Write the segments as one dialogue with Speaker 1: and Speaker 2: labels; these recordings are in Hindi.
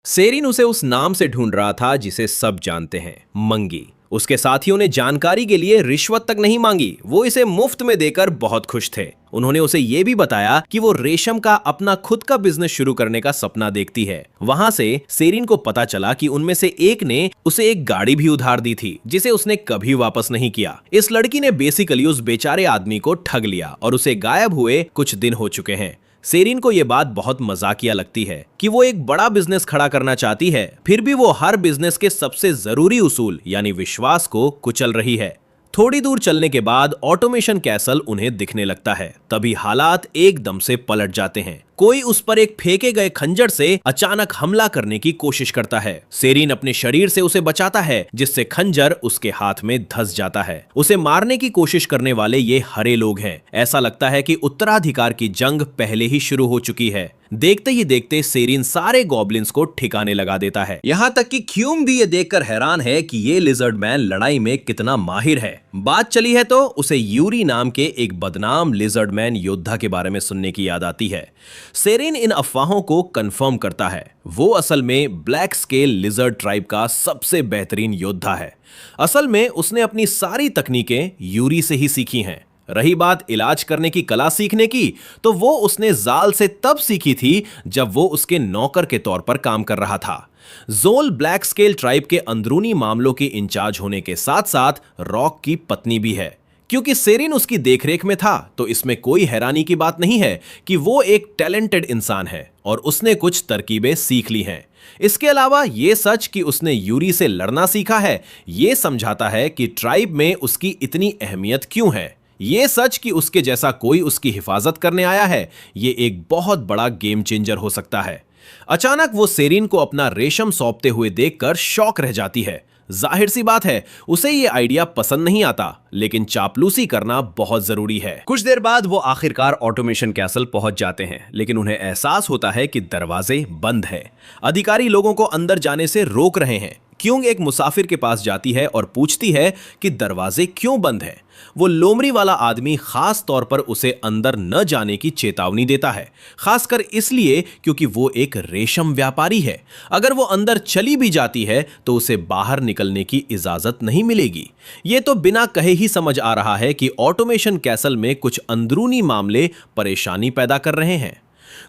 Speaker 1: सेरिन उसे उस नाम से ढूंढ रहा था जिसे सब जानते हैं, मंगी। उसके साथियों ने जानकारी के लिए रिश्वत तक नहीं मांगी, वो इसे मुफ्त में देकर बहुत खुश थे। उन्होंने उसे ये भी बताया कि वो रेशम का अपना खुद का बिजनेस शुरू करने का सपना देखती है। वहां से सेरिन को पता चला कि उनमें से एक ने उसे एक गाड़ी भी उधार दी थी, जिसे उसने कभी वापस नहीं किया। इस लड़की ने बेसिकली उस बेचारे आदमी को ठग लिया और उसे गायब हुए कुछ दिन हो चुके हैं। सेरिन को यह बात बहुत मजाकिया लगती है कि वो एक बड़ा बिजनेस खड़ा करना चाहती है, फिर भी वो हर बिजनेस के सबसे जरूरी उसूल यानी विश्वास को कुचल रही है। थोड़ी दूर चलने के बाद ऑटोमेशन कैसल उन्हें दिखने लगता है। तभी हालात एकदम से पलट जाते हैं। कोई उस पर एक फेंके गए खंजर से अचानक हमला करने की कोशिश करता है। सेरिन अपने शरीर से उसे बचाता है, जिससे खंजर उसके हाथ में धंस जाता है। उसे मारने की कोशिश करने वाले ये हरे लोग हैं। ऐसा लगता है कि उत्तराधिकार की जंग पहले ही शुरू हो चुकी है। देखते ही देखते सेरिन सारे गॉब्लिन्स को ठिकाने लगा देता है। यहाँ तक कि क्यूम भी ये देखकर हैरान है कि ये लिजर्ड मैन लड़ाई में कितना माहिर है। बात चली है तो उसे यूरी नाम के एक बदनाम लिजर्ड मैन योद्धा के बारे में सुनने की याद आती है। सेरिन इन अफवाहों को कंफर्म करता है। वो असल में ब्लैक स्केल लिजर्ड ट्राइब का सबसे बेहतरीन योद्धा है। असल में उसने अपनी सारी तकनीकें यूरी से ही सीखी हैं। रही बात इलाज करने की कला सीखने की, तो वो उसने जाल से तब सीखी थी जब वो उसके नौकर के तौर पर काम कर रहा था। जोल ब्लैक स्केल ट्राइब के अंदरूनी मामलों की इंचार्ज होने के साथ साथ रॉक की पत्नी भी है। क्योंकि सेरिन उसकी देखरेख में था, तो इसमें कोई हैरानी की बात नहीं है कि वो एक टैलेंटेड इंसान है और उसने कुछ तरकीबें सीख ली हैं। इसके अलावा ये सच कि उसने यूरी से लड़ना सीखा है, ये समझाता है कि ट्राइब में उसकी इतनी अहमियत क्यों है। ये सच कि उसके जैसा कोई उसकी हिफाजत करने आया है, ये एक बहुत बड़ा गेम चेंजर हो सकता है। अचानक वो सेरिन को अपना रेशम सौंपते हुए देखकर शॉक रह जाती है। जाहिर सी बात है, उसे ये आइडिया पसंद नहीं आता, लेकिन चापलूसी करना बहुत जरूरी है। कुछ देर बाद वो आखिरकार ऑटोमेशन कैसल पहुंच जाते हैं, लेकिन उन्हें एहसास होता है कि दरवाजे बंद हैं। अधिकारी लोगों को अंदर जाने से रोक रहे हैं। क्यूंग एक मुसाफिर के पास जाती है और पूछती है कि दरवाजे क्यों बंद हैं। वो लोमड़ी वाला आदमी खास तौर पर उसे अंदर न जाने की चेतावनी देता है, खासकर इसलिए क्योंकि वो एक रेशम व्यापारी है। अगर वो अंदर चली भी जाती है तो उसे बाहर निकलने की इजाजत नहीं मिलेगी। ये तो बिना कहे ही समझ आ रहा है कि ऑटोमेशन कैसल में कुछ अंदरूनी मामले परेशानी पैदा कर रहे हैं।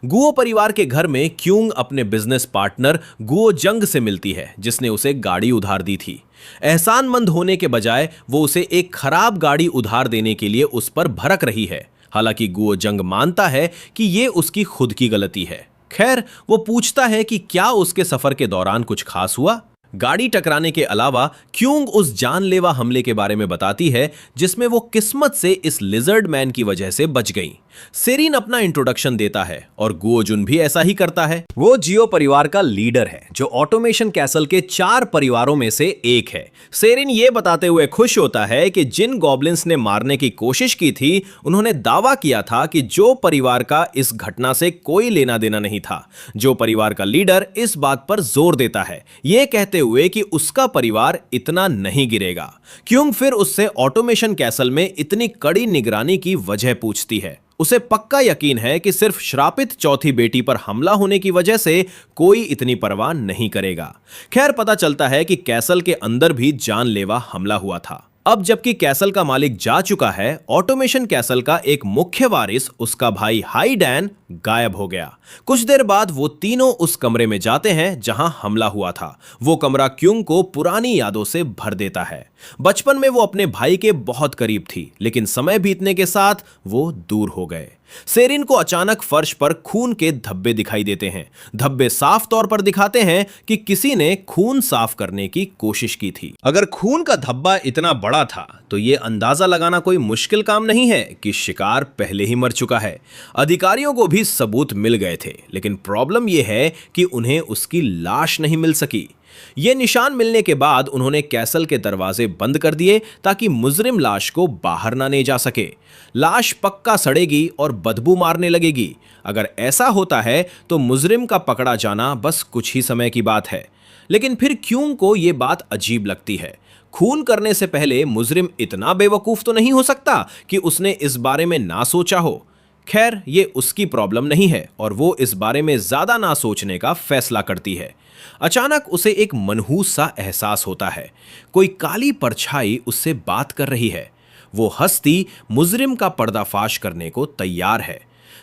Speaker 1: गुओ परिवार के घर में क्यूंग अपने बिजनेस पार्टनर गुओ जंग से मिलती है, जिसने उसे गाड़ी उधार दी थी। एहसानमंद होने के बजाय वो उसे एक खराब गाड़ी उधार देने के लिए उस पर भड़क रही है। हालांकि गुओ जंग मानता है कि ये उसकी खुद की गलती है। खैर, वो पूछता है कि क्या उसके सफर के दौरान कुछ खास हुआ। गाड़ी टकराने के अलावा क्यूंग उस जानलेवा हमले के बारे में बताती है, जिसमें वो किस्मत से इस लिजर्ड मैन की वजह से बच गई। सेरिन अपना इंट्रोडक्शन देता है और गुओजुन भी ऐसा ही करता है। वो जियो परिवार का लीडर है, जो ऑटोमेशन कैसल के 4 परिवारों में से एक है। सेरिन ये बताते हुए खुश होता है कि जिन गॉब्लिन्स ने मारने की कोशिश की थी, उन्होंने दावा किया था कि जो परिवार का इस घटना से कोई लेना देना नहीं था। जो परिवार का लीडर इस बात पर जोर देता है, ये कहते हुए कि उसका परिवार इतना नहीं गिरेगा। क्यूंग फिर उससे ऑटोमेशन कैसल में इतनी कड़ी निगरानी की वजह पूछती है। उसे पक्का यकीन है कि सिर्फ श्रापित चौथी बेटी पर हमला होने की वजह से कोई इतनी परवाह नहीं करेगा। खैर, पता चलता है कि कैसल के अंदर भी जानलेवा हमला हुआ था। अब जबकि कैसल का मालिक जा चुका है, ऑटोमेशन कैसल का एक मुख्य वारिस, उसका भाई हाई डैन, गायब हो गया। कुछ देर बाद वो तीनों उस कमरे में जाते हैं जहां हमला हुआ था। वो कमरा क्यूंग को पुरानी यादों से भर देता है। बचपन में वो अपने भाई के बहुत करीब थी, लेकिन समय बीतने के साथ वो दूर हो गए। सेरिन को अचानक फर्श पर खून के धब्बे दिखाई देते हैं। धब्बे साफ तौर पर दिखाते हैं कि किसी ने खून साफ करने की कोशिश की थी। अगर खून का धब्बा इतना बड़ा था, तो यह अंदाजा लगाना कोई मुश्किल काम नहीं है कि शिकार पहले ही मर चुका है। अधिकारियों को भी सबूत मिल गए थे, लेकिन प्रॉब्लम यह है कि उन्हें उसकी लाश नहीं मिल सकी। ये निशान मिलने के बाद उन्होंने कैसल के दरवाजे बंद कर दिए ताकि मुजरिम लाश को बाहर ना ले जा सके। लाश पक्का सड़ेगी और बदबू मारने लगेगी। अगर ऐसा होता है तो मुजरिम का पकड़ा जाना बस कुछ ही समय की बात है। लेकिन फिर क्यूंग को यह बात अजीब लगती है। खून करने से पहले मुजरिम इतना बेवकूफ तो नहीं हो सकता कि उसने इस बारे में ना सोचा हो। खैर ये उसकी प्रॉब्लम नहीं है और वो इस बारे में ज्यादा ना सोचने का फैसला करती है। अचानक उसे एक मनहूस सा एहसास होता है। कोई काली परछाई उससे बात कर रही है। वो हस्ती मुजरिम का पर्दाफाश करने को तैयार है।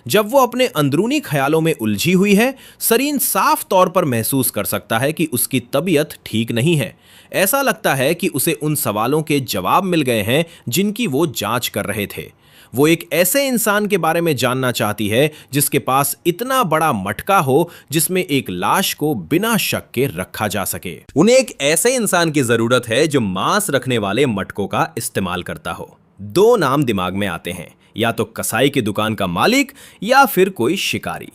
Speaker 1: जब वो अपने अंदरूनी ख्यालों में उलझी हुई है, सरीन साफ तौर पर महसूस कर सकता है कि उसकी तबीयत ठीक नहीं है। ऐसा लगता है कि उसे उन सवालों के जवाब मिल गए हैं जिनकी वो जांच कर रहे थे। वो एक ऐसे इंसान के बारे में जानना चाहती है जिसके पास इतना बड़ा मटका हो जिसमें एक लाश को बिना शक के रखा जा सके। उन्हें एक ऐसे इंसान की जरूरत है जो मांस रखने वाले मटकों का इस्तेमाल करता हो। दो नाम दिमाग में आते हैं, या तो कसाई की दुकान का मालिक या फिर कोई शिकारी।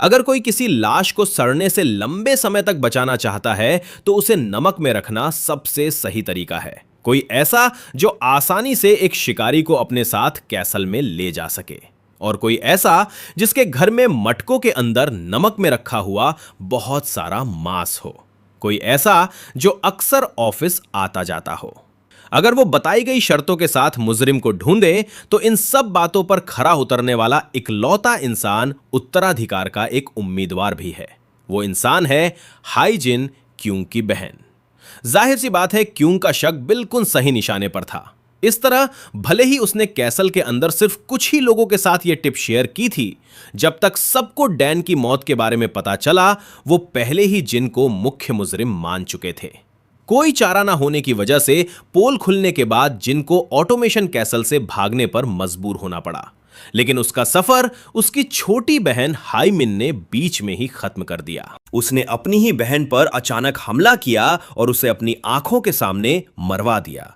Speaker 1: अगर कोई किसी लाश को सड़ने से लंबे समय तक बचाना चाहता है तो उसे नमक में रखना सबसे सही तरीका है। कोई ऐसा जो आसानी से एक शिकारी को अपने साथ कैसल में ले जा सके, और कोई ऐसा जिसके घर में मटकों के अंदर नमक में रखा हुआ बहुत सारा मांस हो। कोई ऐसा जो अक्सर ऑफिस आता जाता हो। अगर वो बताई गई शर्तों के साथ मुजरिम को ढूंढे तो इन सब बातों पर खरा उतरने वाला इकलौता इंसान उत्तराधिकार का एक उम्मीदवार भी है। वो इंसान है हाइजिन क्यूंग की बहन। जाहिर सी बात है, क्यूंग का शक बिल्कुल सही निशाने पर था। इस तरह भले ही उसने कैसल के अंदर सिर्फ कुछ ही लोगों के साथ यह टिप शेयर की थी, जब तक सबको डैन की मौत के बारे में पता चला वो पहले ही जिन को मुख्य मुजरिम मान चुके थे। कोई चारा ना होने की वजह से पोल खुलने के बाद जिन को ऑटोमेशन कैसल से भागने पर मजबूर होना पड़ा, लेकिन उसका सफर उसकी छोटी बहन हाइमिन ने बीच में ही खत्म कर दिया। उसने अपनी ही बहन पर अचानक हमला किया और उसे अपनी आंखों के सामने मरवा दिया।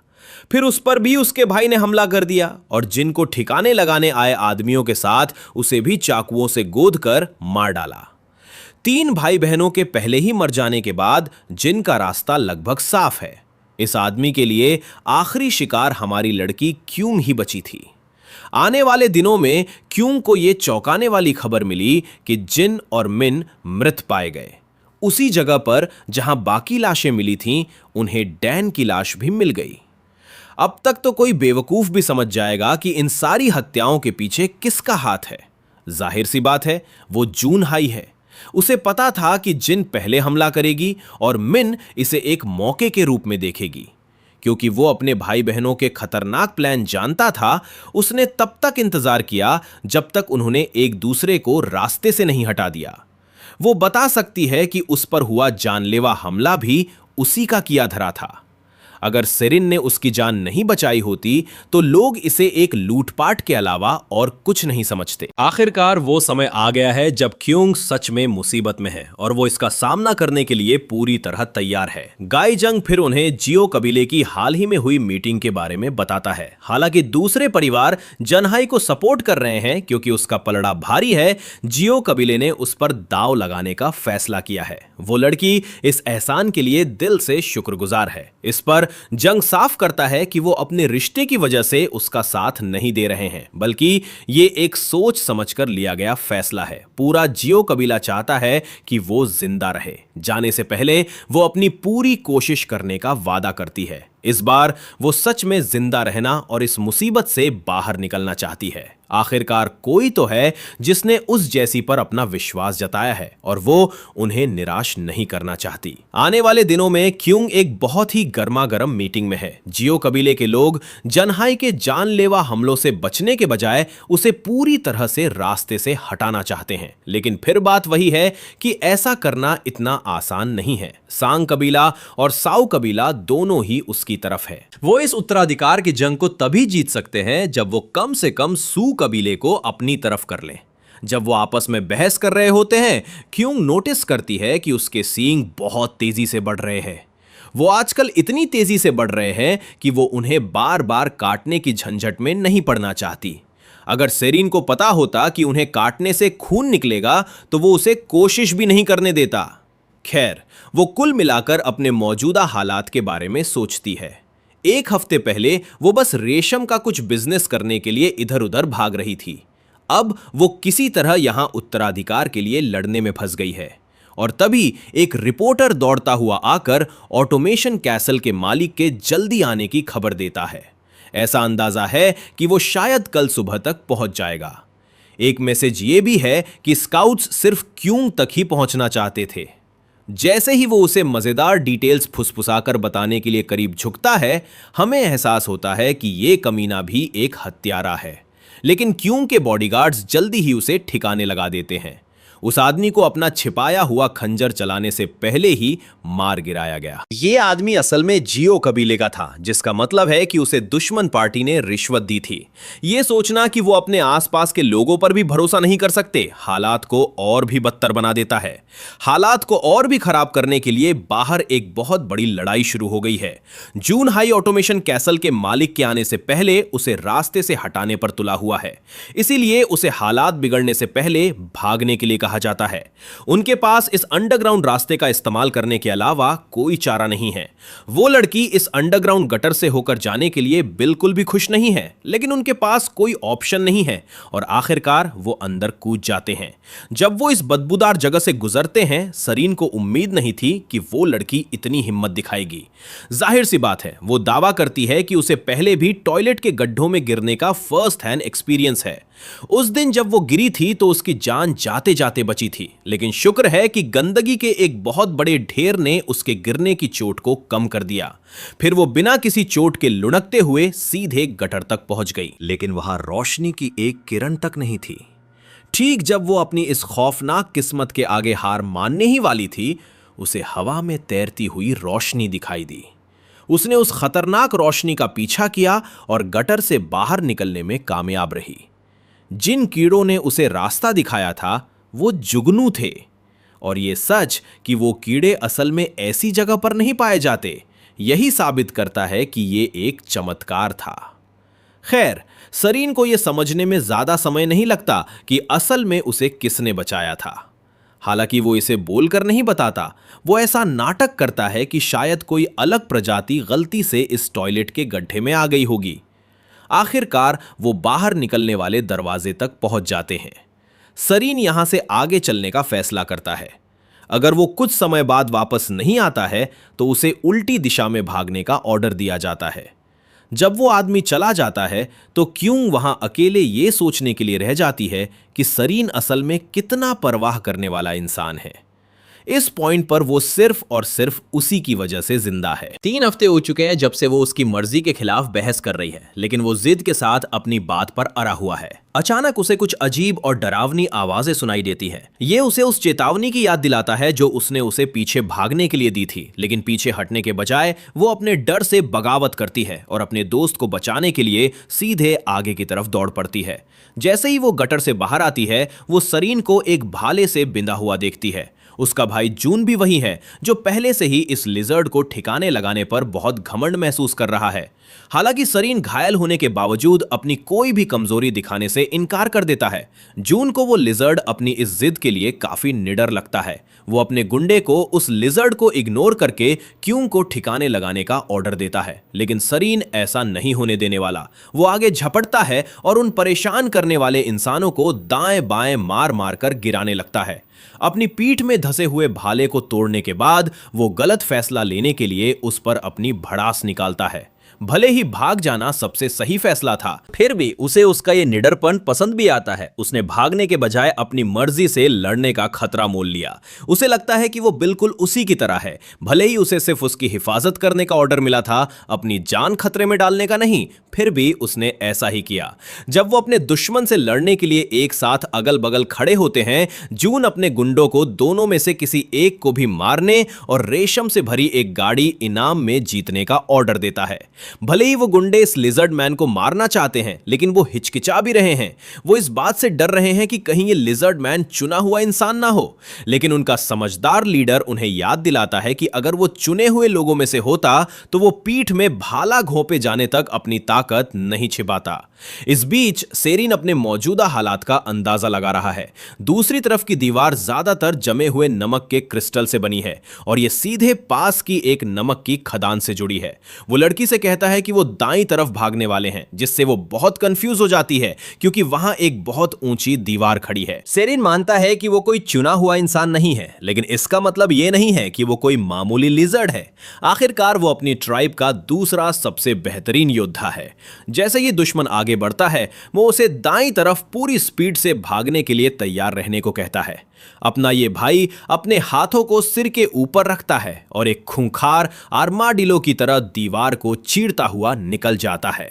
Speaker 1: फिर उस पर भी उसके भाई ने हमला कर दिया और जिन को ठिकाने लगाने आए आदमियों के साथ उसे भी चाकुओं से गोद कर मार डाला। 3 भाई बहनों के पहले ही मर जाने के बाद जिन का रास्ता लगभग साफ है। इस आदमी के लिए आखिरी शिकार हमारी लड़की क्यूंग ही बची थी। आने वाले दिनों में क्यूंग को यह चौंकाने वाली खबर मिली कि जिन और मिन मृत पाए गए। उसी जगह पर जहां बाकी लाशें मिली थीं, उन्हें डैन की लाश भी मिल गई। अब तक तो कोई बेवकूफ भी समझ जाएगा कि इन सारी हत्याओं के पीछे किसका हाथ है। जाहिर सी बात है, वो जून हाई है। उसे पता था कि जिन पहले हमला करेगी और मिन इसे एक मौके के रूप में देखेगी। क्योंकि वो अपने भाई बहनों के खतरनाक प्लान जानता था, उसने तब तक इंतजार किया जब तक उन्होंने एक दूसरे को रास्ते से नहीं हटा दिया। वो बता सकती है कि उस पर हुआ जानलेवा हमला भी उसी का किया धरा था। अगर सेरिन ने उसकी जान नहीं बचाई होती तो लोग इसे एक लूटपाट के अलावा और कुछ नहीं समझते। आखिरकार वो समय आ गया है जब क्यूंग सच में मुसीबत में है और वो इसका सामना करने के लिए पूरी तरह तैयार है। गाई जंग फिर उन्हें जियो कबीले की हाल ही में हुई मीटिंग के बारे में बताता है। हालांकि दूसरे परिवार जनहाई को सपोर्ट कर रहे हैं क्योंकि उसका पलड़ा भारी है, जियो कबीले ने उस पर दांव लगाने का फैसला किया है। वो लड़की इस एहसान के लिए दिल से शुक्रगुजार है। इस पर जंग साफ करता है कि वो अपने रिश्ते की वजह से उसका साथ नहीं दे रहे हैं, बल्कि ये एक सोच समझकर लिया गया फैसला है। पूरा जियो कबीला चाहता है कि वो जिंदा रहे। जाने से पहले वो अपनी पूरी कोशिश करने का वादा करती है। इस बार वो सच में जिंदा रहना और इस मुसीबत से बाहर निकलना चाहती है। आखिरकार कोई तो है जिसने उस जैसी पर अपना विश्वास जताया है और वो उन्हें निराश नहीं करना चाहती। आने वाले दिनों में क्यूंग एक बहुत ही गर्मा गर्म मीटिंग में है। जियो कबीले के लोग जनहाई के जानलेवा हमलों से बचने के बजाय उसे पूरी तरह से रास्ते से हटाना चाहते हैं। लेकिन फिर बात वही है कि ऐसा करना इतना आसान नहीं है। सांग कबीला और साउ कबीला दोनों ही उसकी तरफ है। वो इस उत्तराधिकार की जंग को तभी जीत सकते हैं जब वो कम से कम सू कबीले को अपनी तरफ कर लें। जब वो आपस में बहस कर रहे होते हैं, क्यूंग नोटिस करती है कि उसके सींग बहुत तेजी से बढ़ रहे हैं। वो आजकल इतनी तेजी से बढ़ रहे हैं कि वो उन्हें बार बार काटने की झंझट में नहीं पड़ना चाहती। अगर सेरिन को पता होता कि उन्हें काटने से खून निकलेगा तो वो उसे कोशिश भी नहीं करने देता। खैर, वो कुल मिलाकर अपने मौजूदा हालात के बारे में सोचती है। एक हफ्ते पहले वो बस रेशम का कुछ बिजनेस करने के लिए इधर उधर भाग रही थी। अब वो किसी तरह यहां उत्तराधिकार के लिए लड़ने में फंस गई है। और तभी एक रिपोर्टर दौड़ता हुआ आकर ऑटोमेशन कैसल के मालिक के जल्दी आने की खबर देता है। ऐसा अंदाजा है कि वो शायद कल सुबह तक पहुंच जाएगा। एक मैसेज ये भी है कि स्काउट्स सिर्फ क्यूंग तक ही पहुंचना चाहते थे। जैसे ही वो उसे मजेदार डिटेल्स फुसफुसाकर बताने के लिए करीब झुकता है, हमें एहसास होता है कि ये कमीना भी एक हत्यारा है। लेकिन क्यूंग के बॉडीगार्ड्स जल्दी ही उसे ठिकाने लगा देते हैं। उस आदमी को अपना छिपाया हुआ खंजर चलाने से पहले ही मार गिराया गया। ये आदमी असल में जियो कबीले का था, जिसका मतलब है कि उसे दुश्मन पार्टी ने रिश्वत दी थी। ये सोचना कि वो अपने आसपास के लोगों पर भी भरोसा नहीं कर सकते, हालात को और भी बदतर बना देता है। हालात को और भी खराब करने के लिए बाहर एक बहुत बड़ी लड़ाई शुरू हो गई है। जून हाई ऑटोमेशन कैसल के मालिक के आने से पहले उसे रास्ते से हटाने पर तुला हुआ है, इसीलिए उसे हालात बिगड़ने से पहले भागने के लिए कहा जाता है। उनके पास इस अंडरग्राउंड रास्ते का इस्तेमाल करने के अलावा कोई चारा नहीं है। वो लड़की इस अंडरग्राउंड गटर से होकर जाने के लिए बिल्कुल भी खुश नहीं है, लेकिन उनके पास कोई ऑप्शन नहीं है और आखिरकार वो अंदर कूद जाते हैं। जब वो इस बदबूदार जगह से गुजरते हैं, सरीन को उम्मीद नहीं थी कि वो लड़की इतनी हिम्मत दिखाएगी। जाहिर सी बात है, वो दावा करती है कि उसे पहले भी टॉयलेट के गड्ढों में गिरने का फर्स्ट हैंड एक्सपीरियंस है। उस दिन जब वो गिरी थी तो उसकी जान जाते जाते बची थी, लेकिन शुक्र है कि गंदगी के एक बहुत बड़े ढेर ने उसके गिरने की चोट को कम कर दिया। फिर वो बिना किसी चोट के लुढ़कते हुए सीधे गटर तक पहुंच गई, लेकिन वहां रोशनी की एक किरण तक नहीं थी। ठीक जब वो अपनी इस खौफनाक किस्मत के आगे हार मानने ही वाली थी, उसे हवा में तैरती हुई रोशनी दिखाई दी। उसने उस खतरनाक रोशनी का पीछा किया और गटर से बाहर निकलने में कामयाब रही। जिन कीड़ों ने उसे रास्ता दिखाया था वो जुगनू थे, और ये सच कि वो कीड़े असल में ऐसी जगह पर नहीं पाए जाते, यही साबित करता है कि ये एक चमत्कार था। खैर, सरीन को यह समझने में ज्यादा समय नहीं लगता कि असल में उसे किसने बचाया था। हालांकि वो इसे बोलकर नहीं बताता, वो ऐसा नाटक करता है कि शायद कोई अलग प्रजाति गलती से इस टॉयलेट के गड्ढे में आ गई होगी। आखिरकार वो बाहर निकलने वाले दरवाजे तक पहुंच जाते हैं। सरीन यहां से आगे चलने का फैसला करता है। अगर वो कुछ समय बाद वापस नहीं आता है तो उसे उल्टी दिशा में भागने का ऑर्डर दिया जाता है। जब वो आदमी चला जाता है तो क्यों वहां अकेले ये सोचने के लिए रह जाती है कि सरीन असल में कितना परवाह करने वाला इंसान है। इस पॉइंट पर वो सिर्फ और सिर्फ उसी की वजह से जिंदा है। 3 हफ्ते हो चुके हैं जब से वो उसकी मर्जी के खिलाफ बहस कर रही है, लेकिन वो जिद के साथ अपनी बात पर अड़ा हुआ है। अचानक उसे कुछ अजीब और डरावनी आवाजें सुनाई देती हैं। ये उसे उस चेतावनी की याद दिलाता है जो उसने उसे पीछे भागने के लिए दी थी, लेकिन पीछे हटने के बजाय वो अपने डर से बगावत करती है और अपने दोस्त को बचाने के लिए सीधे आगे की तरफ दौड़ पड़ती है। जैसे ही वो गटर से बाहर आती है, वो सरीन को एक भाले से बिंधा हुआ देखती है। उसका भाई जून भी वही है जो पहले से ही इस लिजर्ड को ठिकाने लगाने पर बहुत घमंड महसूस कर रहा है। हालांकि सरीन घायल होने के बावजूद अपनी कोई भी कमजोरी दिखाने से इनकार कर देता है। जून को वो लिजर्ड अपनी इस जिद के लिए काफी निडर लगता है। वो अपने गुंडे को उस लिजर्ड को इग्नोर करके क्यूंग को ठिकाने लगाने का ऑर्डर देता है, लेकिन सरीन ऐसा नहीं होने देने वाला। वो आगे झपटता है और उन परेशान करने वाले इंसानों को दाएं बाएं मार मार कर गिराने लगता है। अपनी पीठ में धसे हुए भाले को तोड़ने के बाद वो गलत फैसला लेने के लिए उस पर अपनी भड़ास निकालता है। भले ही भाग जाना सबसे सही फैसला था, फिर भी उसे उसका ये निडरपन पसंद भी आता है। उसने भागने के बजाय अपनी मर्जी से लड़ने का खतरा मोल लिया। उसे लगता है कि वो बिल्कुल उसी की तरह है। भले ही उसे सिर्फ उसकी हिफाजत करने का ऑर्डर मिला था, अपनी जान खतरे में डालने का नहीं, फिर भी उसने ऐसा ही किया। जब वो अपने दुश्मन से लड़ने के लिए एक साथ अगल बगल खड़े होते हैं, जून अपने गुंडों को दोनों में से किसी एक को भी मारने और रेशम से भरी एक गाड़ी इनाम में जीतने का ऑर्डर देता है। भले ही वो गुंडे इस लिजर्ड मैन को मारना चाहते हैं, लेकिन वो हिचकिचा भी रहे हैं। वो इस बात से डर रहे हैं कि कहीं ये लिजर्ड मैन चुना हुआ इंसान ना हो। लेकिन उनका समझदार लीडर उन्हें याद दिलाता है कि अगर वो चुने हुए लोगों में से होता तो वो पीठ में भाला घोंपे जाने तक अपनी ताकत नहीं छिपाता। इस बीच सेरिन अपने मौजूदा हालात का अंदाजा लगा रहा है। दूसरी तरफ की दीवार ज्यादातर जमे हुए नमक के क्रिस्टल से बनी है और यह सीधे पास की एक नमक की खदान से जुड़ी है। वो लड़की से कहता कहता है कि वो दाईं तरफ भागने वाले हैं, जिससे वो बहुत कंफ्यूज हो जाती है क्योंकि वहां एक बहुत ऊंची दीवार खड़ी है। सेरिन मानता है कि वो कोई चुना हुआ इंसान नहीं है, लेकिन इसका मतलब ये नहीं है कि वो कोई मामूली लिजर्ड है। आखिरकार वो अपनी ट्राइब का दूसरा सबसे बेहतरीन योद्धा है। जैसे ही दुश्मन आगे बढ़ता है, वो उसे दाईं तरफ पूरी स्पीड से भागने के लिए तैयार रहने को कहता है। अपना ये भाई अपने हाथों को सिर के ऊपर रखता है और एक खूंखार आर्माडिलो की तरह दीवार को चीरता हुआ निकल जाता है,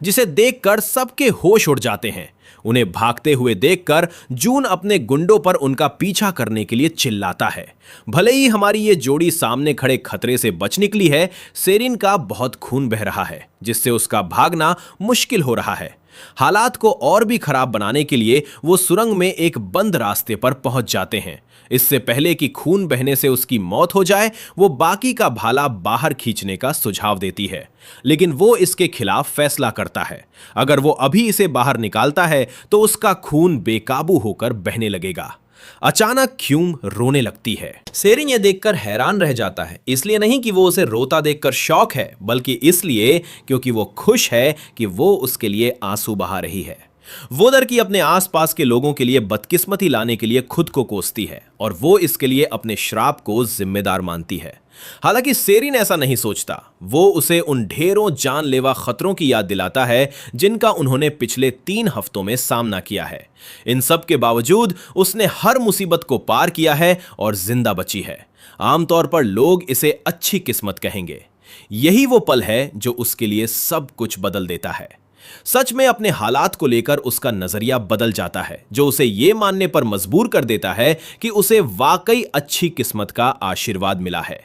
Speaker 1: जिसे देखकर सबके होश उड़ जाते हैं। उन्हें भागते हुए देखकर जून अपने गुंडों पर उनका पीछा करने के लिए चिल्लाता है। भले ही हमारी ये जोड़ी सामने खड़े खतरे से बच निकली है, सेरिन का बहुत खून बह रहा है, जिससे उसका भागना मुश्किल हो रहा है। हालात को और भी खराब बनाने के लिए वो सुरंग में एक बंद रास्ते पर पहुंच जाते हैं। इससे पहले कि खून बहने से उसकी मौत हो जाए, वो बाकी का भाला बाहर खींचने का सुझाव देती है, लेकिन वो इसके खिलाफ फैसला करता है। अगर वो अभी इसे बाहर निकालता है तो उसका खून बेकाबू होकर बहने लगेगा। अचानक ह्यूम रोने लगती है। सेरिन ये देखकर हैरान रह जाता है, इसलिए नहीं कि वो उसे रोता देखकर शौक है, बल्कि इसलिए क्योंकि वो खुश है कि वो उसके लिए आंसू बहा रही है। वो लड़की अपने आसपास के लोगों के लिए बदकिस्मती लाने के लिए खुद को कोसती है और वो इसके लिए अपने श्राप को जिम्मेदार मानती है। हालांकि सेरिन ऐसा नहीं सोचता। वो उसे उन ढेरों जानलेवा खतरों की याद दिलाता है जिनका उन्होंने पिछले 3 हफ्तों में सामना किया है। इन सब के बावजूद उसने हर मुसीबत को पार किया है और जिंदा बची है। आमतौर पर लोग इसे अच्छी किस्मत कहेंगे। यही वो पल है जो उसके लिए सब कुछ बदल देता है। सच में अपने हालात को लेकर उसका नजरिया बदल जाता है, जो उसे यह मानने पर मजबूर कर देता है कि उसे वाकई अच्छी किस्मत का आशीर्वाद मिला है।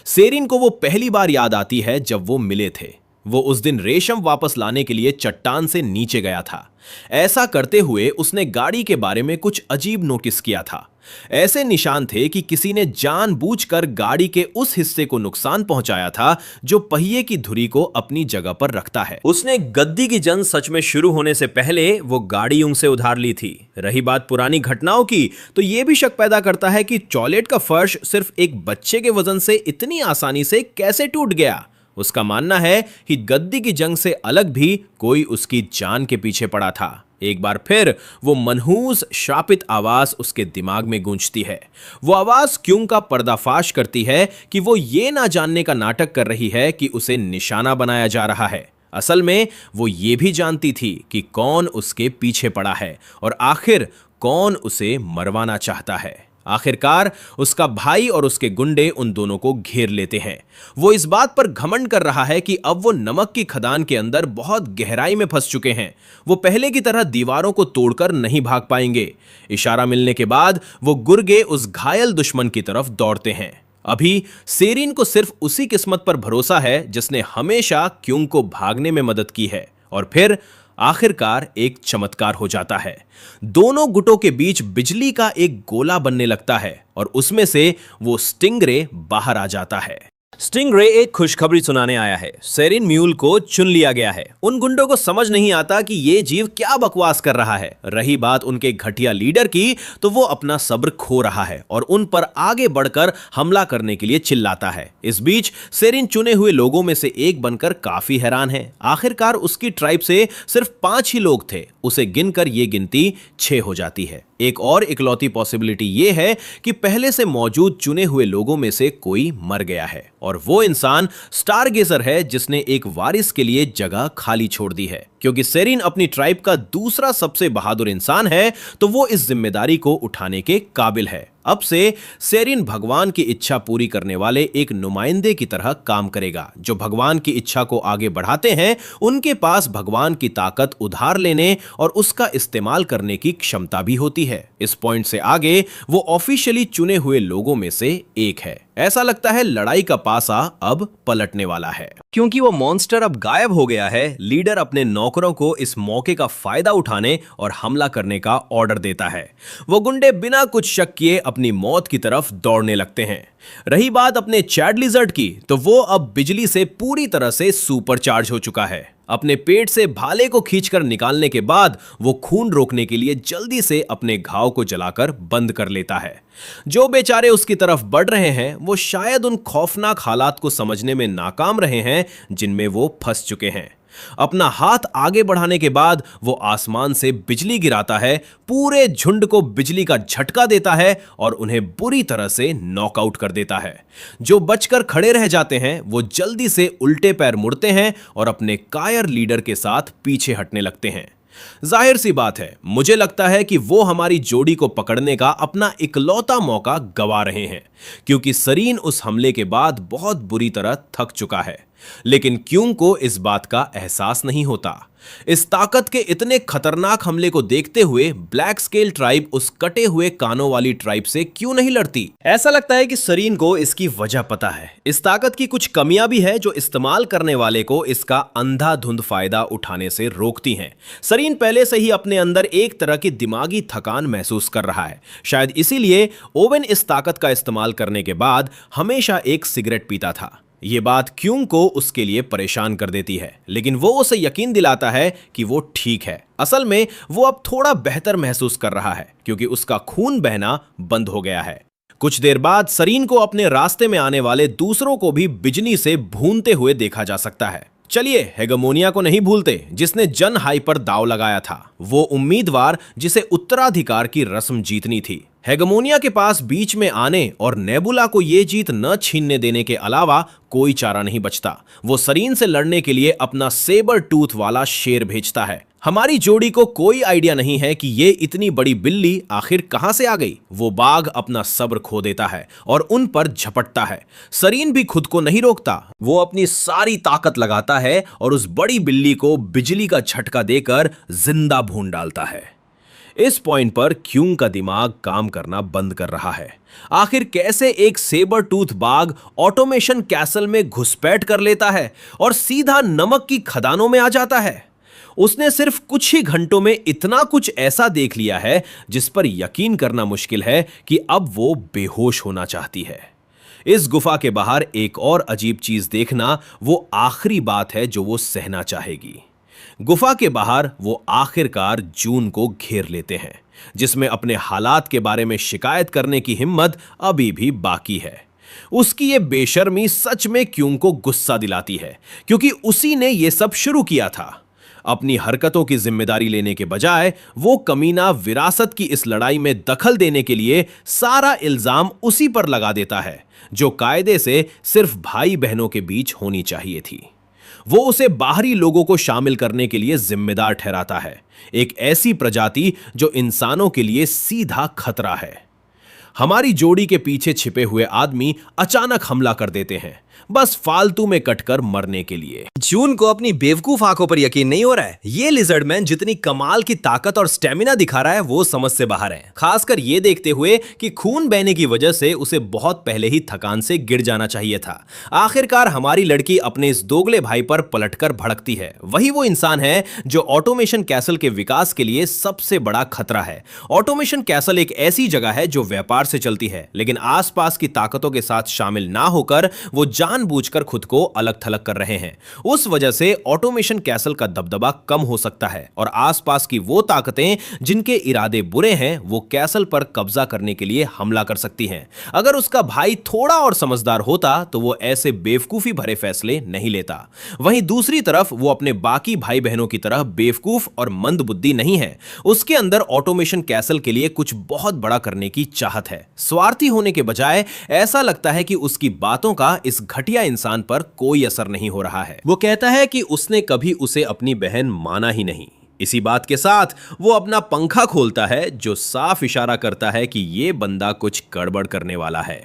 Speaker 1: सेरिन को वो पहली बार याद आती है जब वो मिले थे। वो उस दिन रेशम वापस लाने के लिए चट्टान से नीचे गया था। ऐसा करते हुए उसने गाड़ी के बारे में कुछ अजीब नोटिस किया था। ऐसे निशान थे कि किसी ने जानबूझकर गाड़ी के उस हिस्से को नुकसान पहुंचाया था जो पहिए की धुरी को अपनी जगह पर रखता है। उसने गद्दी की जंग सच में शुरू होने से पहले वो गाड़ी यूं से उधार ली थी। रही बात पुरानी घटनाओं की, तो यह भी शक पैदा करता है कि टॉयलेट का फर्श सिर्फ एक बच्चे के वजन से इतनी आसानी से कैसे टूट गया। उसका मानना है कि गद्दी की जंग से अलग भी कोई उसकी जान के पीछे पड़ा था। एक बार फिर वो मनहूस श्रापित आवाज उसके दिमाग में गूंजती है। वो आवाज क्यों का पर्दाफाश करती है कि वो ये ना जानने का नाटक कर रही है कि उसे निशाना बनाया जा रहा है। असल में वो ये भी जानती थी कि कौन उसके पीछे पड़ा है और आखिर कौन उसे मरवाना चाहता है। आखिरकार उसका भाई और उसके गुंडे उन दोनों को घेर लेते हैं। वो इस बात पर घमंड कर रहा है कि अब वो नमक की खदान के अंदर बहुत गहराई में फंस चुके हैं। वो पहले की तरह दीवारों को तोड़कर नहीं भाग पाएंगे। इशारा मिलने के बाद वो गुर्गे उस घायल दुश्मन की तरफ दौड़ते हैं। अभी सेरिन को सिर्फ उसी किस्मत पर भरोसा है जिसने हमेशा क्यूंग को भागने में मदद की है। और फिर आखिरकार एक चमत्कार हो जाता है। दोनों गुटों के बीच बिजली का एक गोला बनने लगता है और उसमें से वो स्टिंगरे बाहर आ जाता है। स्टिंगरे एक खुशखबरी सुनाने आया है। सेरिन म्यूल को चुन लिया गया है। उन गुंडों को समझ नहीं आता कि ये जीव क्या बकवास कर रहा है। रही बात उनके घटिया लीडर की, तो वो अपना सब्र खो रहा है और उन पर आगे बढ़कर हमला करने के लिए चिल्लाता है। इस बीच सेरिन चुने हुए लोगों में से एक बनकर काफी हैरान है। आखिरकार उसकी ट्राइब से सिर्फ 5 ही लोग थे। उसे गिनकर ये गिनती 6 हो जाती है। एक और इकलौती पॉसिबिलिटी ये है कि पहले से मौजूद चुने हुए लोगों में से कोई मर गया है और वो इंसान स्टारगेजर है जिसने एक वारिस के लिए जगह खाली छोड़ दी है। क्योंकि सेरिन अपनी ट्राइब का दूसरा सबसे बहादुर इंसान है, तो वो इस जिम्मेदारी को उठाने के काबिल है। अब से सेरिन भगवान की इच्छा पूरी करने वाले एक नुमाइंदे की तरह काम करेगा। जो भगवान की इच्छा को आगे बढ़ाते हैं, उनके पास भगवान की ताकत उधार लेने और उसका इस्तेमाल करने की क्षमता भी होती है। इस पॉइंट से आगे वो ऑफिशियली चुने हुए लोगों में से एक है। ऐसा लगता है लड़ाई का पासा अब पलटने वाला है। क्योंकि वो मॉन्स्टर अब गायब हो गया है, लीडर अपने नौकरों को इस मौके का फायदा उठाने और हमला करने का ऑर्डर देता है। वो गुंडे बिना कुछ शक किए अपनी मौत की तरफ दौड़ने लगते हैं। रही बात अपने चैड लिजर्ड की, तो वो अब बिजली से पूरी तरह से सुपर चार्ज हो चुका है। अपने पेट से भाले को खींचकर निकालने के बाद वो खून रोकने के लिए जल्दी से अपने घाव को जलाकर बंद कर लेता है। जो बेचारे उसकी तरफ बढ़ रहे हैं वो शायद उन खौफनाक हालात को समझने में नाकाम रहे हैं जिनमें वो फंस चुके हैं। अपना हाथ आगे बढ़ाने के बाद वो आसमान से बिजली गिराता है, पूरे झुंड को बिजली का झटका देता है और उन्हें बुरी तरह से नॉकआउट कर देता है। जो बचकर खड़े रह जाते हैं वो जल्दी से उल्टे पैर मुड़ते हैं और अपने कायर लीडर के साथ पीछे हटने लगते हैं। जाहिर सी बात है, मुझे लगता है कि वो हमारी जोड़ी को पकड़ने का अपना इकलौता मौका गवा रहे हैं, क्योंकि सरीन उस हमले के बाद बहुत बुरी तरह थक चुका है। लेकिन क्यूंग को इस बात का एहसास नहीं होता। इस ताकत के इतने खतरनाक हमले को देखते हुए ब्लैक स्केल ट्राइब उस कटे हुए कानों वाली ट्राइब से क्यों नहीं लड़ती? ऐसा लगता है कि सरीन को इसकी वजह पता है। इस ताकत की कुछ कमियां भी है जो इस्तेमाल करने वाले को इसका अंधाधुंध फायदा उठाने से रोकती हैं। सरीन पहले से ही अपने अंदर एक तरह की दिमागी थकान महसूस कर रहा है। शायद इसीलिए ओवेन इस ताकत का इस्तेमाल करने के बाद हमेशा एक सिगरेट पीता था। ये बात क्यूंग को उसके लिए परेशान कर देती है, लेकिन वो उसे यकीन दिलाता है कि वो ठीक है। असल में वो अब थोड़ा बेहतर महसूस कर रहा है क्योंकि उसका खून बहना बंद हो गया है। कुछ देर बाद सरीन को अपने रास्ते में आने वाले दूसरों को भी बिजली से भूनते हुए देखा जा सकता है। चलिए हेगेमोनिया को नहीं भूलते, जिसने जन हाई पर दाव लगाया था, वो उम्मीदवार जिसे उत्तराधिकार की रस्म जीतनी थी। हेगेमोनिया के पास बीच में आने और नेबुला को यह जीत न छीनने देने के अलावा कोई चारा नहीं बचता। वो सरीन से लड़ने के लिए अपना सेबर टूथ वाला शेर भेजता है। हमारी जोड़ी को कोई आइडिया नहीं है कि ये इतनी बड़ी बिल्ली आखिर कहां से आ गई। वो बाघ अपना सब्र खो देता है और उन पर झपटता है। सरीन भी खुद को नहीं रोकता। वो अपनी सारी ताकत लगाता है और उस बड़ी बिल्ली को बिजली का झटका देकर जिंदा भून डालता है। इस पॉइंट पर क्यूंग का दिमाग काम करना बंद कर रहा है। आखिर कैसे एक सेबर टूथ बाघ ऑटोमेशन कैसल में घुसपैठ कर लेता है और सीधा नमक की खदानों में आ जाता है? उसने सिर्फ कुछ ही घंटों में इतना कुछ ऐसा देख लिया है जिस पर यकीन करना मुश्किल है कि अब वो बेहोश होना चाहती है। इस गुफा के बाहर एक और अजीब चीज देखना वो आखिरी बात है जो वो सहना चाहेगी। गुफा के बाहर वो आखिरकार जून को घेर लेते हैं, जिसमें अपने हालात के बारे में शिकायत करने की हिम्मत अभी भी बाकी है। उसकी ये बेशर्मी सच में क्यूंग को गुस्सा दिलाती है, क्योंकि उसी ने ये सब शुरू किया था। अपनी हरकतों की जिम्मेदारी लेने के बजाय वो कमीना विरासत की इस लड़ाई में दखल देने के लिए सारा इल्जाम उसी पर लगा देता है, जो कायदे से सिर्फ भाई बहनों के बीच होनी चाहिए थी। वो उसे बाहरी लोगों को शामिल करने के लिए जिम्मेदार ठहराता है, एक ऐसी प्रजाति जो इंसानों के लिए सीधा खतरा है। हमारी जोड़ी के पीछे छिपे हुए आदमी अचानक हमला कर देते हैं, बस फालतू में कटकर मरने के लिए।
Speaker 2: जून को अपनी बेवकूफ आंखों पर यकीन नहीं हो रहा है। ये लिजर्ड मैन जितनी कमाल की ताकत और स्टेमिना दिखा रहा है वो समझ से बाहर है, खासकर ये देखते हुए कि खून बहने की वजह से उसे बहुत पहले ही थकान से गिर जाना चाहिए था। आखिरकार हमारी लड़की अपने इस दोगले भाई पर पलटकर भड़कती है। वही वो इंसान है जो ऑटोमेशन कैसल के विकास के लिए सबसे बड़ा खतरा है। ऑटोमेशन कैसल एक ऐसी जगह है जो व्यापार से चलती है, लेकिन आसपास की ताकतों के साथ शामिल ना होकर वो जानबूझकर खुद को अलग थलग कर रहे हैं। उस वजह से ऑटोमेशन कैसल का दबदबा कम हो सकता है और आसपास की वो ताकतें जिनके इरादे बुरे हैं वो कैसल पर कब्जा करने के लिए हमला कर सकती हैं। अगर उसका भाई थोड़ा और समझदार होता तो वो ऐसे बेवकूफी भरे फैसले नहीं लेता। वहीं दूसरी तरफ वो अपने बाकी भाई बहनों की तरह बेवकूफ और मंदबुद्धि नहीं है। उसके अंदर ऑटोमेशन कैसल के लिए कुछ बहुत बड़ा करने की चाहत है। स्वार्थी होने के बजाय ऐसा लगता है कि उसकी बातों का इस घटिया इंसान पर कोई असर नहीं हो रहा है। वो कहता है कि उसने कभी उसे अपनी बहन माना ही नहीं। इसी बात के साथ वो अपना पंखा खोलता है, जो साफ इशारा करता है कि ये बंदा कुछ गड़बड़ करने वाला है।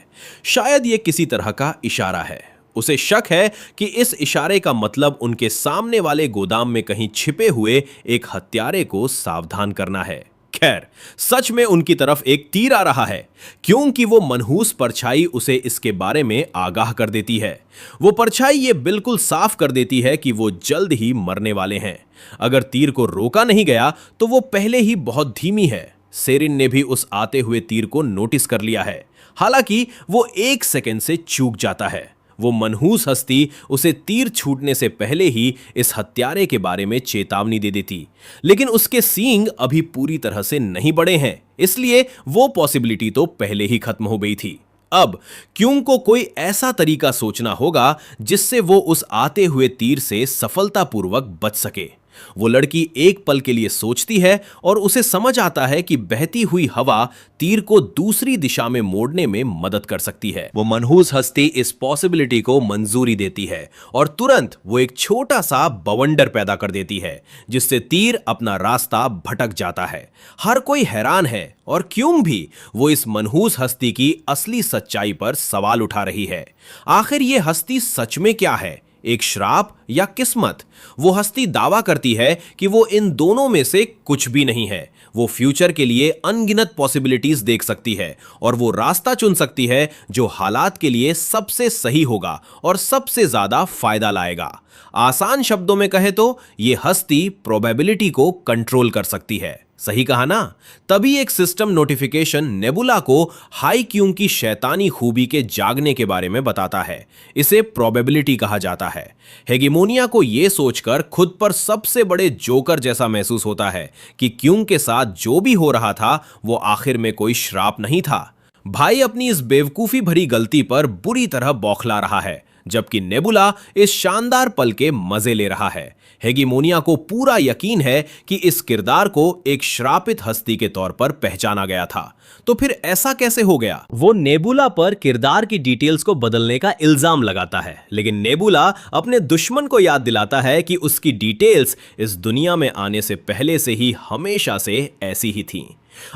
Speaker 2: शायद ये किसी तरह का इशारा है। उसे शक है कि इस इशारे का मतलब उनके सामने वाले गोदाम में कहीं छिपे हुए एक हत्यारे को सावधान करना है। खैर, सच में उनकी तरफ एक तीर आ रहा है, क्योंकि वो मनहूस परछाई उसे इसके बारे में आगाह कर देती है। वो परछाई ये बिल्कुल साफ कर देती है कि वो जल्द ही मरने वाले हैं। अगर तीर को रोका नहीं गया तो वो पहले ही बहुत धीमी है। सेरिन ने भी उस आते हुए तीर को नोटिस कर लिया है, हालांकि वो 1 सेकंड से चूक जाता है।
Speaker 1: वो मनहूस हस्ती उसे तीर छूटने से पहले ही इस हत्यारे के बारे में चेतावनी दे देती, लेकिन उसके सींग अभी पूरी तरह से नहीं बढ़े हैं, इसलिए वो पॉसिबिलिटी तो पहले ही खत्म हो गई थी। अब क्यों को कोई ऐसा तरीका सोचना होगा जिससे वो उस आते हुए तीर से सफलतापूर्वक बच सके। वो लड़की एक पल के लिए सोचती है और उसे समझ आता है कि बहती हुई हवा तीर को दूसरी दिशा में मोड़ने में मदद कर सकती है। वो मनहूस हस्ती इस पॉसिबिलिटी को मंजूरी देती है और तुरंत वो एक छोटा सा बवंडर पैदा कर देती है, जिससे तीर अपना रास्ता भटक जाता है। हर कोई हैरान है और क्यों भी वो इस मनहूस हस्ती की असली सच्चाई पर सवाल उठा रही है। आखिर ये हस्ती सच में क्या है, एक श्राप या किस्मत? वो हस्ती दावा करती है कि वो इन दोनों में से कुछ भी नहीं है। वो फ्यूचर के लिए अनगिनत पॉसिबिलिटीज देख सकती है और वो रास्ता चुन सकती है जो हालात के लिए सबसे सही होगा और सबसे ज्यादा फायदा लाएगा। आसान शब्दों में कहे तो ये हस्ती प्रोबेबिलिटी को कंट्रोल कर सकती है। सही कहा ना? तभी एक सिस्टम नोटिफिकेशन नेबुला को हाई क्यूं की शैतानी खूबी के जागने के बारे में बताता है। इसे प्रोबेबिलिटी कहा जाता है। हेगेमोनिया को यह सोचकर खुद पर सबसे बड़े जोकर जैसा महसूस होता है कि क्यूं के साथ जो भी हो रहा था वो आखिर में कोई श्राप नहीं था। भाई अपनी इस बेवकूफी भरी गलती पर बुरी तरह बौखला रहा है, जबकि नेबुला इस शानदार पल के मजे ले रहा है। हेगेमोनिया को पूरा यकीन है कि इस किरदार को एक श्रापित हस्ती के तौर पर पहचाना गया था। तो फिर ऐसा कैसे हो गया? वो नेबुला पर किरदार की डिटेल्स को बदलने का इल्जाम लगाता है, लेकिन नेबुला अपने दुश्मन को याद दिलाता है कि उसकी डिटेल्स इस दुनिया में आने से पहले से ही हमेशा से ऐसी ही थीं।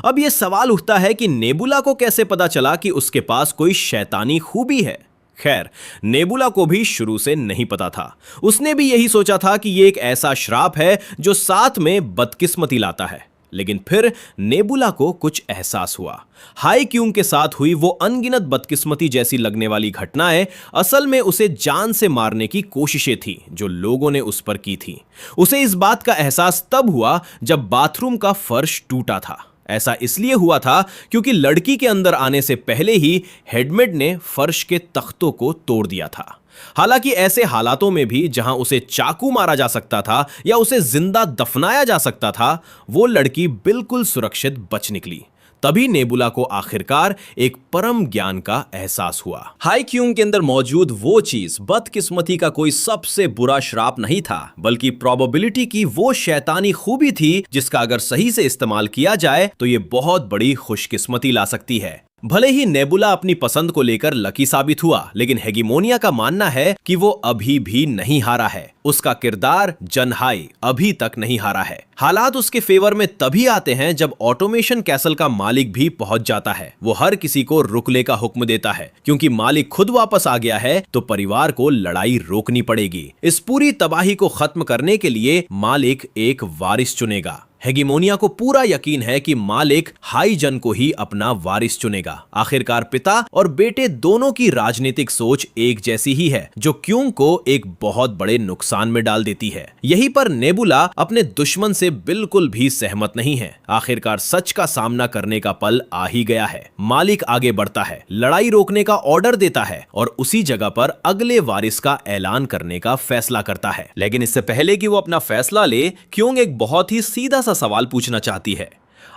Speaker 1: अब यह सवाल उठता है कि नेबुला को कैसे पता चला कि उसके पास कोई शैतानी खूबी है। खैर, नेबुला को भी शुरू से नहीं पता था। उसने भी यही सोचा था कि यह एक ऐसा श्राप है जो साथ में बदकिस्मती लाता है। लेकिन फिर नेबुला को कुछ एहसास हुआ। हाई क्यूं के साथ हुई वो अनगिनत बदकिस्मती जैसी लगने वाली घटनाएं असल में उसे जान से मारने की कोशिशें थी जो लोगों ने उस पर की थी। उसे इस बात का एहसास तब हुआ जब बाथरूम का फर्श टूटा था। ऐसा इसलिए हुआ था क्योंकि लड़की के अंदर आने से पहले ही हेडमेड ने फर्श के तख्तों को तोड़ दिया था। हालांकि ऐसे हालातों में भी जहां उसे चाकू मारा जा सकता था या उसे जिंदा दफनाया जा सकता था, वो लड़की बिल्कुल सुरक्षित बच निकली। तभी नेबुला को आखिरकार एक परम ज्ञान का एहसास हुआ। हाई क्यूं के अंदर मौजूद वो चीज बदकिस्मती का कोई सबसे बुरा श्राप नहीं था, बल्कि प्रोबेबिलिटी की वो शैतानी खूबी थी जिसका अगर सही से इस्तेमाल किया जाए तो ये बहुत बड़ी खुशकिस्मती ला सकती है। भले ही नेबुला अपनी पसंद को लेकर लकी साबित हुआ, लेकिन हेगेमोनिया का मानना है कि वो अभी भी नहीं हारा है। उसका किरदार जनहाई अभी तक नहीं हारा है। हालात उसके फेवर में तभी आते हैं जब ऑटोमेशन कैसल का मालिक भी पहुंच जाता है। वो हर किसी को रुकने का हुक्म देता है, क्योंकि मालिक खुद वापस आ गया है तो परिवार को लड़ाई रोकनी पड़ेगी। इस पूरी तबाही को खत्म करने के लिए मालिक एक वारिस चुनेगा। हेगेमोनिया को पूरा यकीन है कि मालिक हाई जन को ही अपना वारिस चुनेगा। आखिरकार पिता और बेटे दोनों की राजनीतिक सोच एक जैसी ही है, जो क्यूं को एक बहुत बड़े नुकसान में डाल देती है। यहीं पर नेबुला अपने दुश्मन से बिल्कुल भी सहमत नहीं है। आखिरकार सच का सामना करने का पल आ ही गया है। मालिक आगे बढ़ता है, लड़ाई रोकने का ऑर्डर देता है और उसी जगह पर अगले वारिस का ऐलान करने का फैसला करता है। लेकिन इससे पहले कि वो अपना फैसला ले, क्यों एक बहुत ही सीधा सवाल पूछना चाहती है।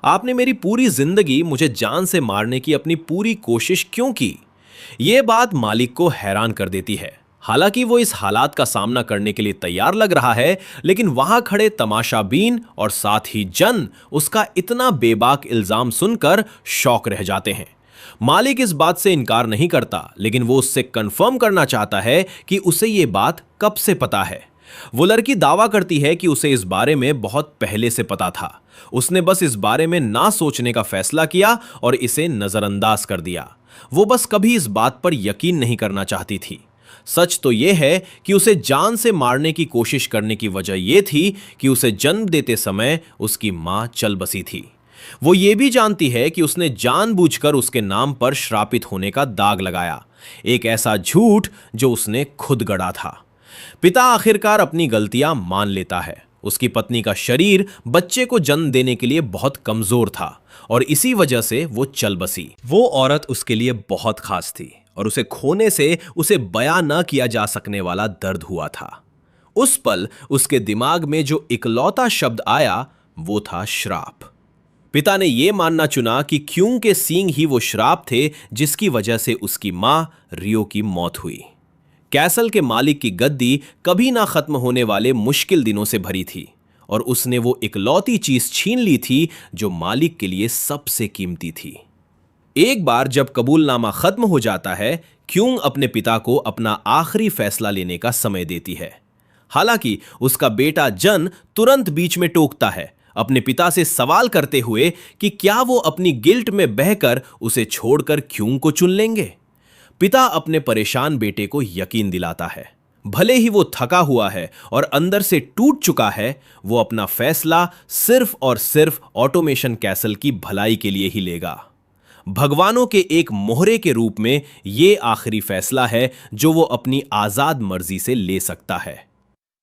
Speaker 1: आपने मेरी पूरी जिंदगी मुझे जान से मारने की अपनी पूरी कोशिश क्यों की? यह बात मालिक को हैरान कर देती है। हालांकि वो इस हालात का सामना करने के लिए तैयार लग रहा है, लेकिन वहां खड़े तमाशाबीन और साथ ही जन उसका इतना बेबाक इल्जाम सुनकर शौक रह जाते हैं। मालिक इस बात से इनकार नहीं करता, लेकिन वो उससे कंफर्म करना चाहता है कि उसे ये बात कब से पता है। वो लड़की दावा करती है कि उसे इस बारे में बहुत पहले से पता था। उसने बस इस बारे में ना सोचने का फैसला किया और इसे नजरअंदाज कर दिया। वो बस कभी इस बात पर यकीन नहीं करना चाहती थी। सच तो यह है कि उसे जान से मारने की कोशिश करने की वजह यह थी कि उसे जन्म देते समय उसकी मां चल बसी थी। वो ये भी जानती है कि उसने जानबूझकर उसके नाम पर श्रापित होने का दाग लगाया, एक ऐसा झूठ जो उसने खुद गढ़ा था। पिता आखिरकार अपनी गलतियां मान लेता है। उसकी पत्नी का शरीर बच्चे को जन्म देने के लिए बहुत कमजोर था और इसी वजह से वो चल बसी। वो औरत उसके लिए बहुत खास थी और उसे खोने से उसे बयां न किया जा सकने वाला दर्द हुआ था। उस पल उसके दिमाग में जो इकलौता शब्द आया वो था श्राप। पिता ने यह मानना चुना कि क्यूंग के सींग ही वो श्राप थे जिसकी वजह से उसकी मां रियो की मौत हुई। कैसल के मालिक की गद्दी कभी ना खत्म होने वाले मुश्किल दिनों से भरी थी और उसने वो इकलौती चीज छीन ली थी जो मालिक के लिए सबसे कीमती थी। एक बार जब कबूलनामा खत्म हो जाता है, क्यूंग अपने पिता को अपना आखिरी फैसला लेने का समय देती है। हालांकि उसका बेटा जन तुरंत बीच में टोकता है, अपने पिता से सवाल करते हुए कि क्या वो अपनी गिल्ट में बहकर उसे छोड़कर क्यूंग को चुन लेंगे। पिता अपने परेशान बेटे को यकीन दिलाता है, भले ही वो थका हुआ है और अंदर से टूट चुका है, वो अपना फैसला सिर्फ और सिर्फ ऑटोमेशन कैसल की भलाई के लिए ही लेगा। भगवानों के एक मोहरे के रूप में ये आखिरी फैसला है जो वो अपनी आजाद मर्जी से ले सकता है।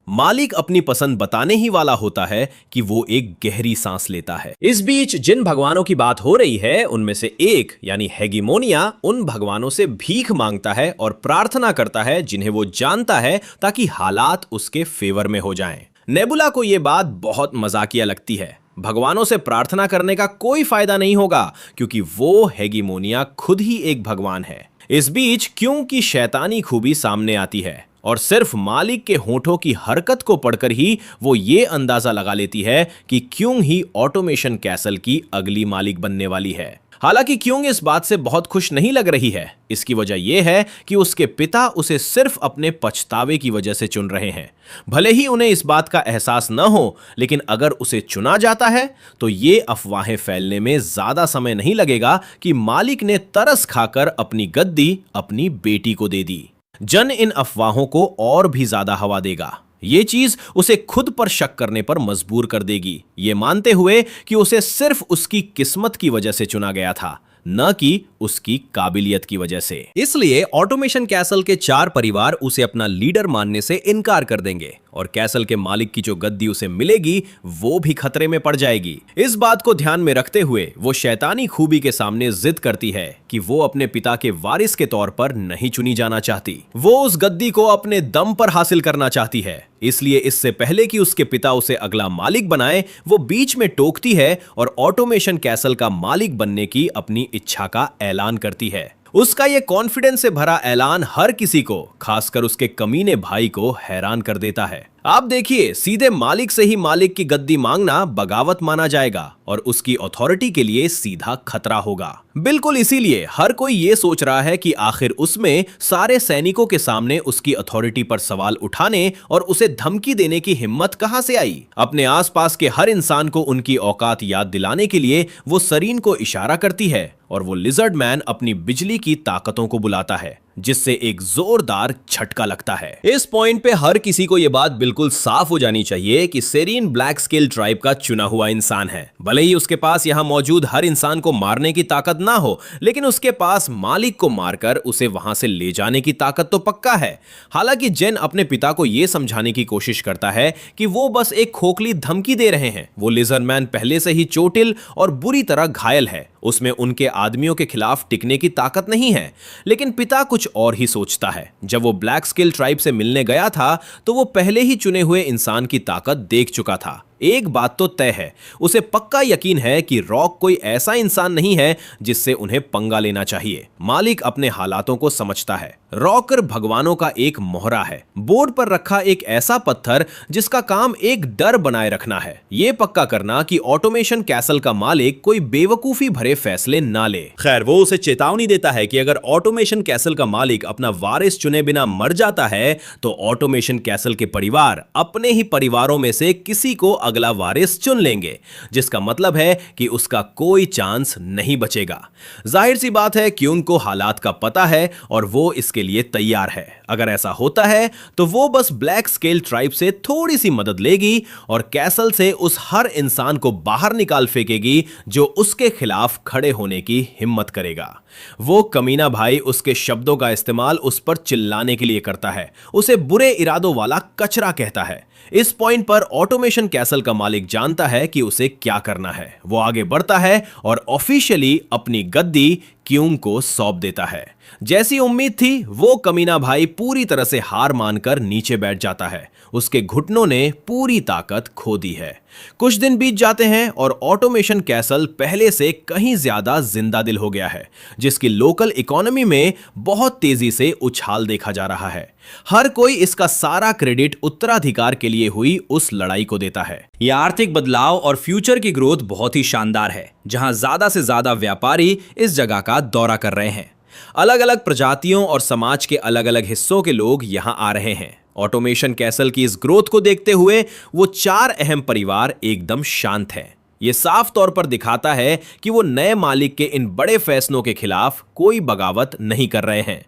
Speaker 1: मालिक अपनी पसंद बताने ही वाला होता है कि वो एक गहरी सांस लेता है। इस बीच जिन भगवानों की बात हो रही है उनमें से एक यानी हेगेमोनिया उन भगवानों से भीख मांगता है और प्रार्थना करता है जिन्हें वो जानता है ताकि हालात उसके फेवर में हो जाएं। नेबुला को यह बात बहुत मजाकिया लगती है। भगवानों से प्रार्थना करने का कोई फायदा नहीं होगा क्योंकि वो हेगेमोनिया खुद ही एक भगवान है। इस बीच क्यूंग की शैतानी खूबी सामने आती है और सिर्फ मालिक के होठों की हरकत को पढ़कर ही वो ये अंदाजा लगा लेती है कि क्यूंग ही ऑटोमेशन कैसल की अगली मालिक बनने वाली है। हालांकि क्यूंग इस बात से बहुत खुश नहीं लग रही है। इसकी वजह यह है कि उसके पिता उसे सिर्फ अपने पछतावे की वजह से चुन रहे हैं। भले ही उन्हें इस बात का एहसास न हो, लेकिन अगर उसे चुना जाता है तो ये अफवाहें फैलने में ज्यादा समय नहीं लगेगा कि मालिक ने तरस खाकर अपनी गद्दी अपनी बेटी को दे दी। जन इन अफवाहों को और भी ज्यादा हवा देगा। ये चीज उसे खुद पर शक करने पर मजबूर कर देगी, ये मानते हुए कि उसे सिर्फ उसकी किस्मत की वजह से चुना गया था, न कि उसकी काबिलियत की वजह से। इसलिए ऑटोमेशन कैसल के 4 परिवार उसे अपना लीडर मानने से इनकार कर देंगे और कैसल के मालिक की जो गद्दी उसे मिलेगी वो भी खतरे में पड़ जाएगी। इस बात को ध्यान में रखते हुए वो शैतानी खूबी के सामने जिद करती है कि वो अपने पिता के वारिस के तौर पर नहीं चुनी जाना चाहती। वो उस गद्दी को अपने दम पर हासिल करना चाहती है। इसलिए इससे पहले कि उसके पिता उसे अगला मालिक बनाए, वो बीच में टोकती है और ऑटोमेशन कैसल का मालिक बनने की अपनी इच्छा का ऐलान करती है। उसका यह कॉन्फिडेंस से भरा ऐलान हर किसी को, खासकर उसके कमीने भाई को हैरान कर देता है। आप देखिए, सीधे मालिक से ही मालिक की गद्दी मांगना बगावत माना जाएगा और उसकी अथॉरिटी के लिए सीधा खतरा होगा। बिल्कुल इसीलिए हर कोई ये सोच रहा है कि आखिर उसमें सारे सैनिकों के सामने उसकी अथॉरिटी पर सवाल उठाने और उसे धमकी देने की हिम्मत कहां से आई। अपने आसपास के हर इंसान को उनकी औकात याद दिलाने के लिए वो सरीन को इशारा करती है और वो लिजर्ड मैन अपनी बिजली की ताकतों को बुलाता है, जिससे एक जोरदार झटका लगता है। इस पॉइंट पे हर किसी को यह बात बिल्कुल साफ हो जानी चाहिए कि सेरीन ब्लैक स्केल ट्राइब का चुना हुआ इंसान है। भले ही उसके पास यहां मौजूद हर इंसान को मारने की ताकत ना हो, लेकिन उसके पास मालिक को मारकर उसे वहां से ले जाने की ताकत तो पक्का है। हालांकि जेन अपने पिता को यह समझाने की कोशिश करता है कि वो बस एक खोखली धमकी दे रहे हैं। वो लिजर्ड मैन पहले से ही चोटिल और बुरी तरह घायल है, उसमें उनके आदमियों के खिलाफ टिकने की ताकत नहीं है। लेकिन पिता कुछ और ही सोचता है। जब वो ब्लैक स्केल ट्राइब से मिलने गया था तो वो पहले ही चुने हुए इंसान की ताकत देख चुका था। एक बात तो तय है, उसे पक्का यकीन है कि रॉक कोई ऐसा इंसान नहीं है जिससे उन्हें पंगा लेना चाहिए। मालिक अपने हालातों को समझता है। रॉकर भगवानों का एक मोहरा है, बोर्ड पर रखा एक ऐसा पत्थर जिसका काम एक डर बनाए रखना है, ये पक्का करना कि ऑटोमेशन कैसल का मालिक कोई बेवकूफी भरे फैसले ना ले। खैर, वो उसे चेतावनी देता है कि अगर ऑटोमेशन कैसल का मालिक अपना वारिस चुने बिना मर जाता है तो ऑटोमेशन कैसल के परिवार अपने ही परिवारों में से किसी को अगला वारिस चुन लेंगे, जिसका मतलब है कि उसका कोई चांस नहीं बचेगा। जाहिर सी बात है कि उनको हालात का पता है और वो इसके लिए तैयार है। अगर ऐसा होता है तो वो बस ब्लैक स्केल ट्राइब से थोड़ी सी मदद लेगी और कैसल से उस हर इंसान को बाहर निकाल फेंकेगी जो उसके खिलाफ खड़े होने की हिम्मत करेगा। वो कमीना भाई उसके शब्दों का इस्तेमाल उस पर चिल्लाने के लिए करता है, उसे बुरे इरादों वाला कचरा कहता है। इस पॉइंट पर ऑटोमेशन कैसल का मालिक जानता है कि उसे क्या करना है। वो आगे बढ़ता है और ऑफिशियली अपनी गद्दी क्यूंग को सौंप देता है। जैसी उम्मीद थी वो कमीना भाई पूरी तरह से हार मानकर नीचे बैठ जाता है। उसके घुटनों ने पूरी ताकत खो दी है। कुछ दिन बीत जाते हैं और ऑटोमेशन कैसल पहले से कहीं ज्यादा जिंदा दिल हो गया है, जिसकी लोकल इकोनॉमी में बहुत तेजी से उछाल देखा जा रहा है। हर कोई इसका सारा क्रेडिट उत्तराधिकार के लिए हुई उस लड़ाई को देता है।
Speaker 2: यह आर्थिक बदलाव और फ्यूचर की ग्रोथ बहुत ही शानदार है, जहां ज्यादा से ज्यादा व्यापारी इस जगह का दौरा कर रहे हैं। अलग अलग प्रजातियों और समाज के अलग अलग हिस्सों के लोग यहां आ रहे हैं। ऑटोमेशन कैसल की इस ग्रोथ को देखते हुए वो 4 अहम परिवार एकदम शांत हैं। ये साफ तौर पर दिखाता है कि वो नए मालिक के इन बड़े फैसलों के खिलाफ कोई बगावत नहीं कर रहे हैं।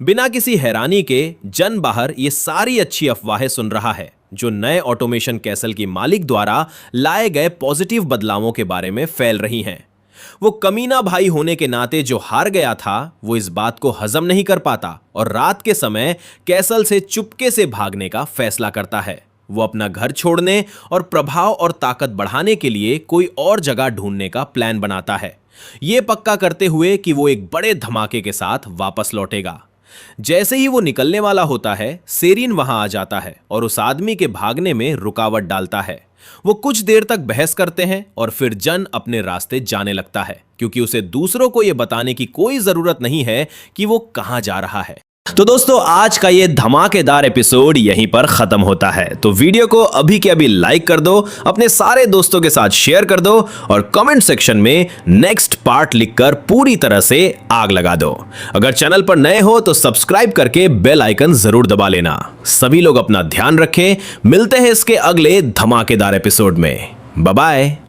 Speaker 2: बिना किसी हैरानी के जन बाहर ये सारी अच्छी अफवाहें सुन रहा है जो नए ऑटोमेशन कैसल की मालिक द्वारा लाए गए पॉजिटिव बदलावों के बारे में फैल रही हैं। वो कमीना भाई होने के नाते जो हार गया था वो इस बात को हजम नहीं कर पाता और रात के समय कैसल से चुपके से भागने का फैसला करता है। वो अपना घर छोड़ने और प्रभाव और ताकत बढ़ाने के लिए कोई और जगह ढूंढने का प्लान बनाता है, ये पक्का करते हुए कि वो एक बड़े धमाके के साथ वापस लौटेगा। जैसे ही वो निकलने वाला होता है, सेरिन वहां आ जाता है और उस आदमी के भागने में रुकावट डालता है। वो कुछ देर तक बहस करते हैं और फिर जन अपने रास्ते जाने लगता है, क्योंकि उसे दूसरों को यह बताने की कोई जरूरत नहीं है कि वो कहां जा रहा है।
Speaker 1: तो दोस्तों, आज का ये धमाकेदार एपिसोड यहीं पर खत्म होता है। तो वीडियो को अभी के अभी लाइक कर दो, अपने सारे दोस्तों के साथ शेयर कर दो और कमेंट सेक्शन में नेक्स्ट पार्ट लिखकर पूरी तरह से आग लगा दो। अगर चैनल पर नए हो तो सब्सक्राइब करके बेल आइकन जरूर दबा लेना। सभी लोग अपना ध्यान रखें। मिलते हैं इसके अगले धमाकेदार एपिसोड में। Bye bye.